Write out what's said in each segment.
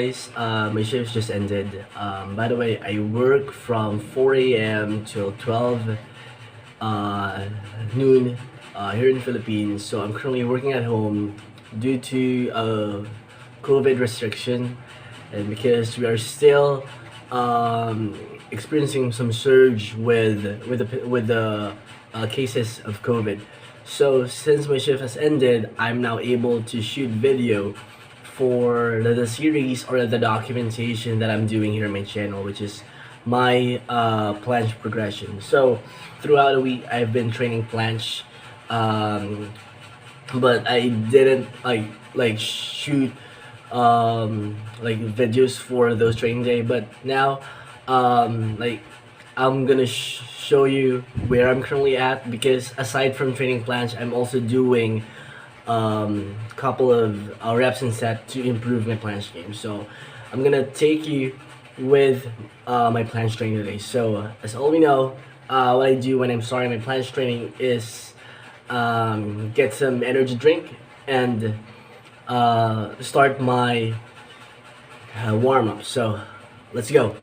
guys, my shift just ended. By the way, I work from 4 a.m. till 12 noon here in the Philippines. So I'm currently working at home due to COVID restriction, and because we are still experiencing some surge with the cases of COVID. So since my shift has ended, I'm now able to shoot video for the series or the documentation that I'm doing here on my channel, which is my planche progression. So throughout the week, I've been training planche, um, but I didn't like shoot like videos for those training day. But now, like I'm gonna show you where I'm currently at, because aside from training planche, I'm also doing couple of reps and set to improve my planche game. So I'm gonna take you with my planche training today. So as all we know, what I do when I'm starting my planche training is get some energy drink and start my warm up. So let's go.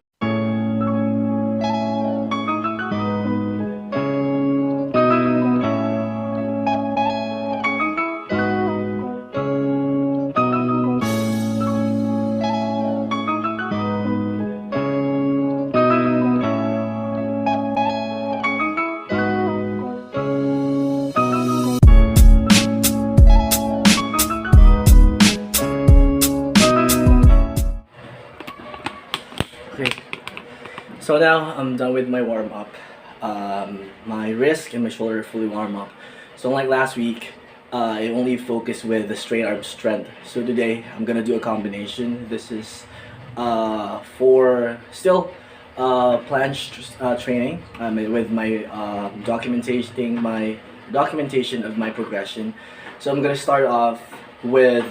Okay, so now I'm done with my warm up. My wrist and my shoulder are fully warm up. So unlike last week, I only focused with the straight arm strength. So today I'm gonna do a combination. This is for still planche training with my documentation of my progression. So I'm gonna start off with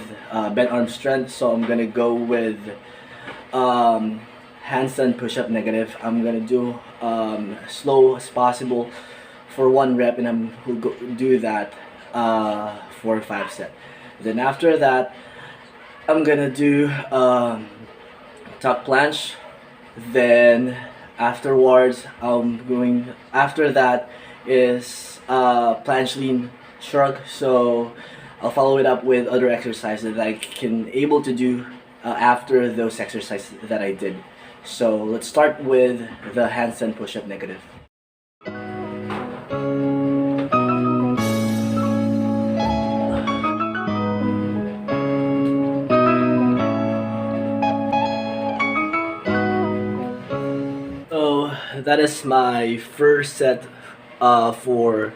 bent arm strength. So I'm gonna go with handstand push-up negative. I'm gonna do slow as possible for 1 rep, and I'm will do that for 5 sets. Then after that, I'm gonna do tuck planche. Then afterwards, after that is planche lean shrug. So I'll follow it up with other exercises that I can able to do after those exercises that I did. So let's start with the handstand push-up negative. So that is my first set for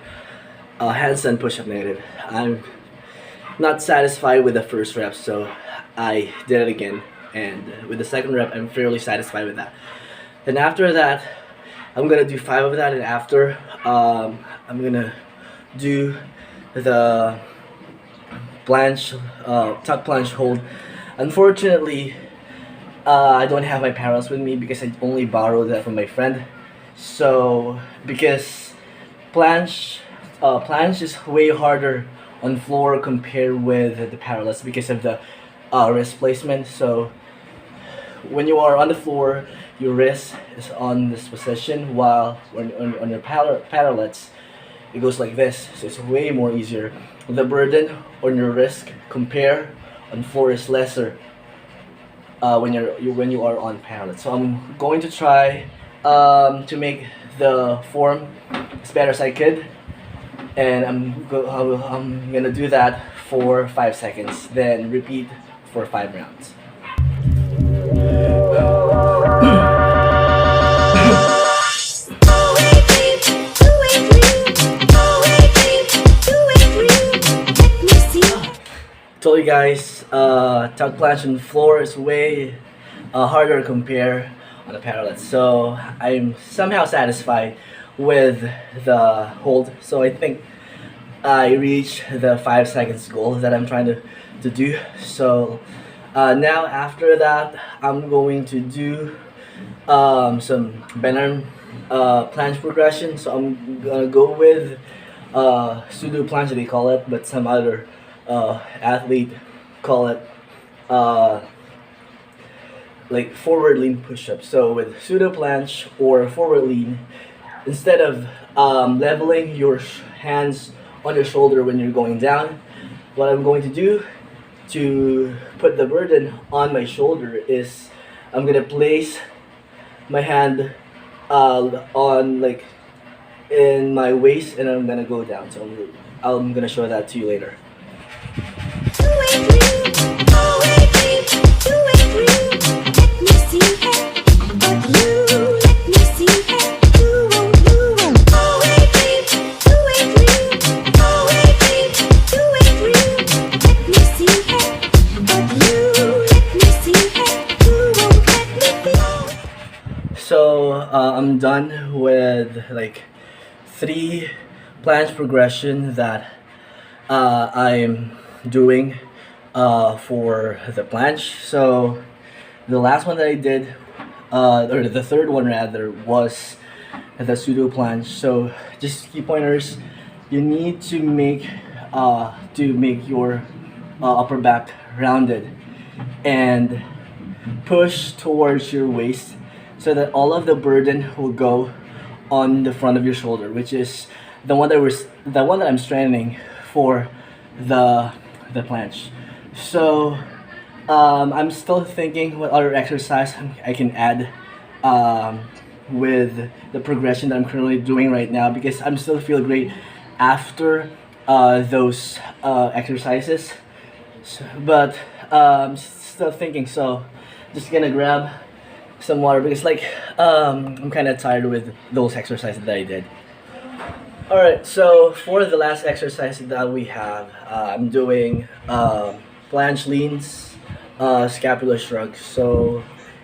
handstand push-up negative. I'm not satisfied with the first rep, so I did it again, and with the second rep I'm fairly satisfied with that. Then after that, I'm gonna do 5 of that, and after I'm gonna do the tuck planche hold. Unfortunately, I don't have my parallels with me because I only borrowed that from my friend. So because planche is way harder on floor compared with the parallels because of the wrist placement. So when you are on the floor, your wrist is on this position, while when on your parallels, it goes like this. So it's way more easier. The burden on your wrist compare on floor is lesser when you are on parallels. So I'm going to try to make the form as better as I could, and I'm gonna do that for 5 seconds, then repeat for 5 rounds. Told you guys, tuck planche on the floor is way harder to compare on the parallels. So I'm somehow satisfied with the hold. So I think I reached the 5 seconds goal that I'm trying to do. So now after that, I'm going to do some bent arm planche progression. So I'm gonna go with pseudo planche, they call it, but some other athlete call it like forward lean push-ups. So with pseudo planche or forward lean, instead of leveling your hands on your shoulder when you're going down, what I'm going to do to put the burden on my shoulder is I'm gonna place my hand on like in my waist, and I'm gonna go down. So I'm gonna show that to you later. So I'm done with like 3 planche progression that I'm doing for the planche. So the last one that I did, or the third one rather, was the pseudo planche. So just key pointers: you need to make your upper back rounded and push towards your waist so that all of the burden will go on the front of your shoulder, which is the one that I'm strengthening for the planche. So I'm still thinking what other exercise I can add with the progression that I'm currently doing right now, because I'm still feel great after those exercises. But still thinking, so just gonna grab some water because I'm kind of tired with those exercises that I did. Alright, so for the last exercise that we have, I'm doing planche leans, scapular shrugs. So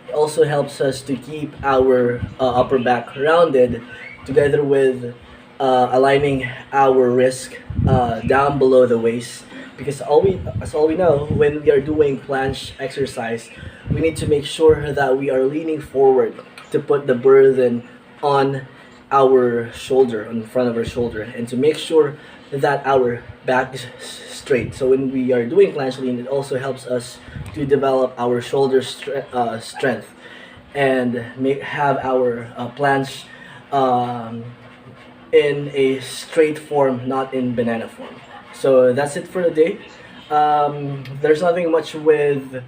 it also helps us to keep our upper back rounded, together with aligning our wrist down below the waist. Because as all we know, when we are doing planche exercise, we need to make sure that we are leaning forward to put the burden on our shoulder, on the front of our shoulder, and to make sure that our back is straight. So when we are doing planche lean, it also helps us to develop our shoulder strength and have our planche in a straight form, not in banana form. So that's it for the day. There's nothing much with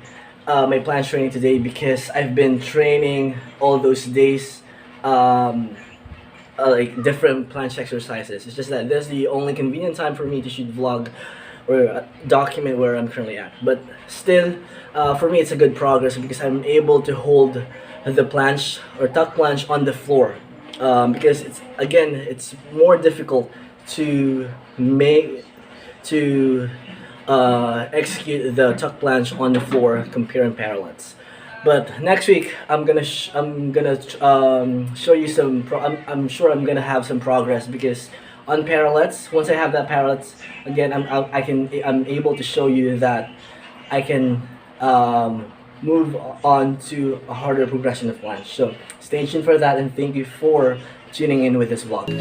my planche training today because I've been training all those days like different planche exercises. It's just that this is the only convenient time for me to shoot vlog or document where I'm currently at. But still, for me, it's a good progress because I'm able to hold the planche or tuck planche on the floor. Because it's more difficult to execute the tuck planche on the floor comparing parallettes. But next week I'm gonna show you some. I'm sure I'm gonna have some progress because on parallettes, once I have that parallettes again, I'm able to show you that I can move on to a harder progression of planche. So stay tuned for that, and thank you for tuning in with this vlog.